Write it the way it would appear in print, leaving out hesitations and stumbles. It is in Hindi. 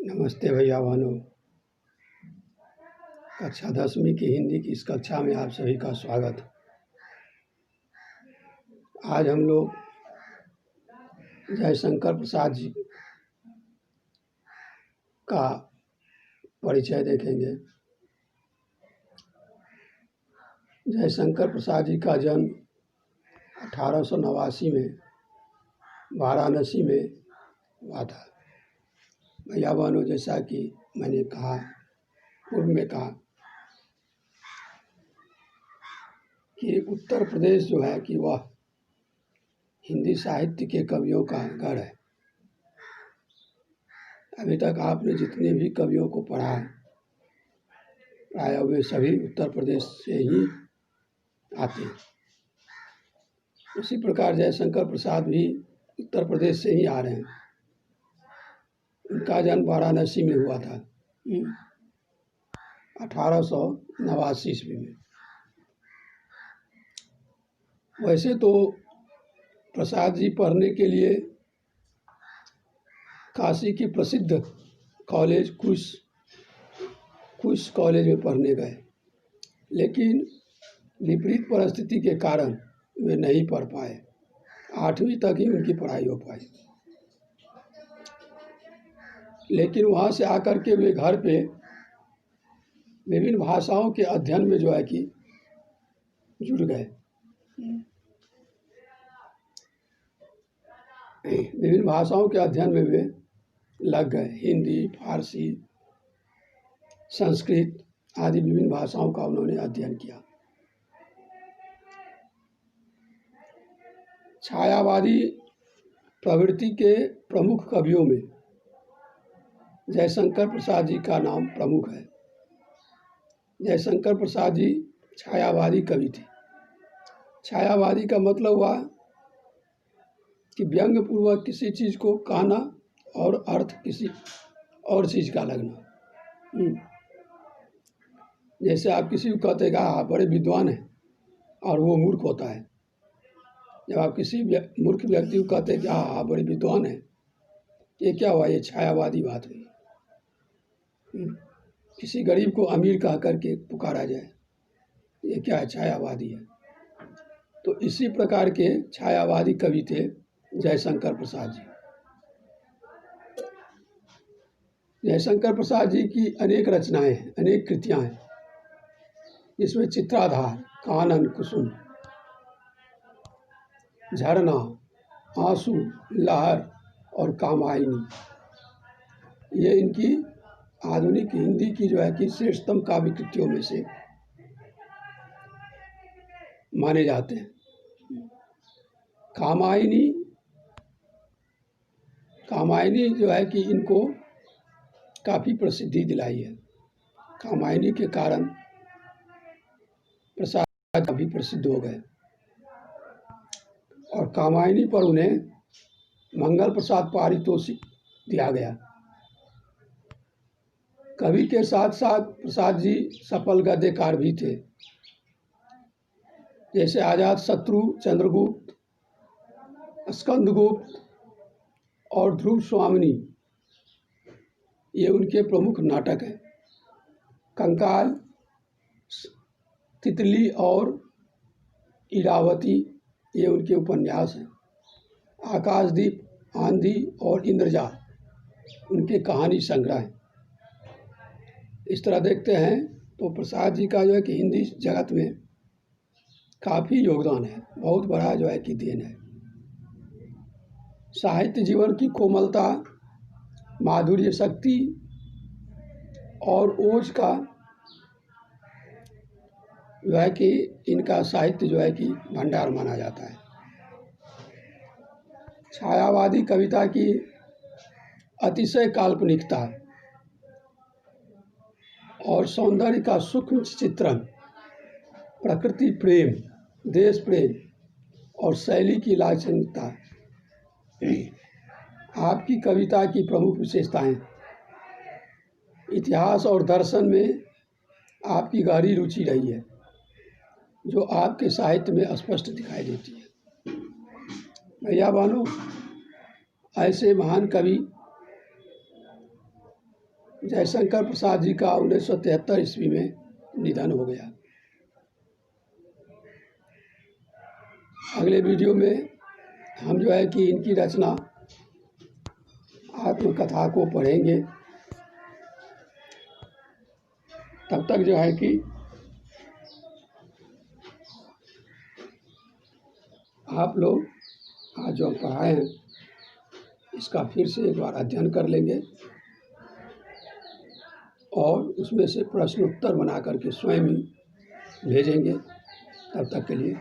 नमस्ते भैया बहनों। कक्षा 10वीं की हिंदी की इस कक्षा में आप सभी का स्वागत। आज हम लोग जयशंकर प्रसाद जी का परिचय देखेंगे। जयशंकर प्रसाद जी का जन्म 1889 में वाराणसी में हुआ था। भैया बहनों, जैसा कि मैंने कहा पूर्व में कहा कि उत्तर प्रदेश जो है कि वह हिंदी साहित्य के कवियों का गढ़ है। अभी तक आपने जितने भी कवियों को पढ़ा है प्राय वे सभी उत्तर प्रदेश से ही आते हैं। उसी प्रकार जयशंकर प्रसाद भी उत्तर प्रदेश से ही आ रहे हैं। उनका जन्म वाराणसी में हुआ था 1889 ईस्वी में। वैसे तो प्रसाद जी पढ़ने के लिए काशी की प्रसिद्ध कॉलेज कुश कॉलेज में पढ़ने गए, लेकिन विपरीत परिस्थिति के कारण वे नहीं पढ़ पाए। 8वीं तक ही उनकी पढ़ाई हो पाई। लेकिन वहाँ से आकर के वे घर पे विभिन्न भाषाओं के अध्ययन में जो है कि जुड़ गए। विभिन्न भाषाओं के अध्ययन में वे लग गए। हिंदी, फारसी, संस्कृत आदि विभिन्न भाषाओं का उन्होंने अध्ययन किया। छायावादी प्रवृत्ति के प्रमुख कवियों में जयशंकर प्रसाद जी का नाम प्रमुख है। जयशंकर प्रसाद जी छायावादी कवि थे। छायावादी का मतलब हुआ कि व्यंग पूर्वक किसी चीज़ को कहना और अर्थ किसी और चीज़ का लगना। जैसे आप किसी को कहते हैं आप बड़े विद्वान हैं और वो मूर्ख होता है। जब आप किसी मूर्ख व्यक्ति को कहते हैं कि आप बड़े विद्वान हैं, ये क्या हुआ? ये छायावादी बात हुई। किसी गरीब को अमीर कह करके पुकारा जाए, ये क्या है? छायावादी है। तो इसी प्रकार के छायावादी कवि थे जयशंकर प्रसाद जी। जयशंकर प्रसाद जी की अनेक रचनाएं हैं, अनेक कृतियां हैं, जिसमें चित्राधार, कानन कुसुम, झरना, आंसू, लहर और कामायनी, ये इनकी आधुनिक हिंदी की जो है कि श्रेष्ठतम काव्य कृतियों में से माने जाते हैं। कामायनी जो है कि इनको काफ़ी प्रसिद्धि दिलाई है। कामायनी के कारण प्रसाद काफ़ी प्रसिद्ध हो गए और कामायनी पर उन्हें मंगल प्रसाद पारितोषिक दिया गया। कवि के साथ साथ प्रसाद जी सफल गद्यकार भी थे। जैसे अजात शत्रु, चंद्रगुप्त, स्कंदगुप्त और ध्रुव स्वामिनी, ये उनके प्रमुख नाटक हैं। कंकाल, तितली और इरावती, ये उनके उपन्यास हैं। आकाशदीप, आंधी और इंद्रजाल उनके कहानी संग्रह हैं। इस तरह देखते हैं तो प्रसाद जी का जो है कि हिंदी जगत में काफ़ी योगदान है, बहुत बड़ा जो है कि देन है। साहित्य जीवन की कोमलता, माधुर्य शक्ति और ओज का जो है कि इनका साहित्य जो है कि भंडार माना जाता है। छायावादी कविता की अतिशय काल्पनिकता और सौंदर्य का सूक्ष्म चित्रण, प्रकृति प्रेम, देश प्रेम और शैली की लाक्षणिकता आपकी कविता की प्रमुख विशेषताएं। इतिहास और दर्शन में आपकी गहरी रुचि रही है, जो आपके साहित्य में स्पष्ट दिखाई देती है। भैया बहनों, ऐसे महान कवि जयशंकर प्रसाद जी का 1973 ईस्वी में निधन हो गया। अगले वीडियो में हम जो है कि इनकी रचना आत्मकथा को पढ़ेंगे। तब तक जो है कि आप लोग आज जो पढ़ाए हैं इसका फिर से एक बार अध्ययन कर लेंगे और उसमें से प्रश्न उत्तर बना करके स्वयं ही भेजेंगे। तब तक के लिए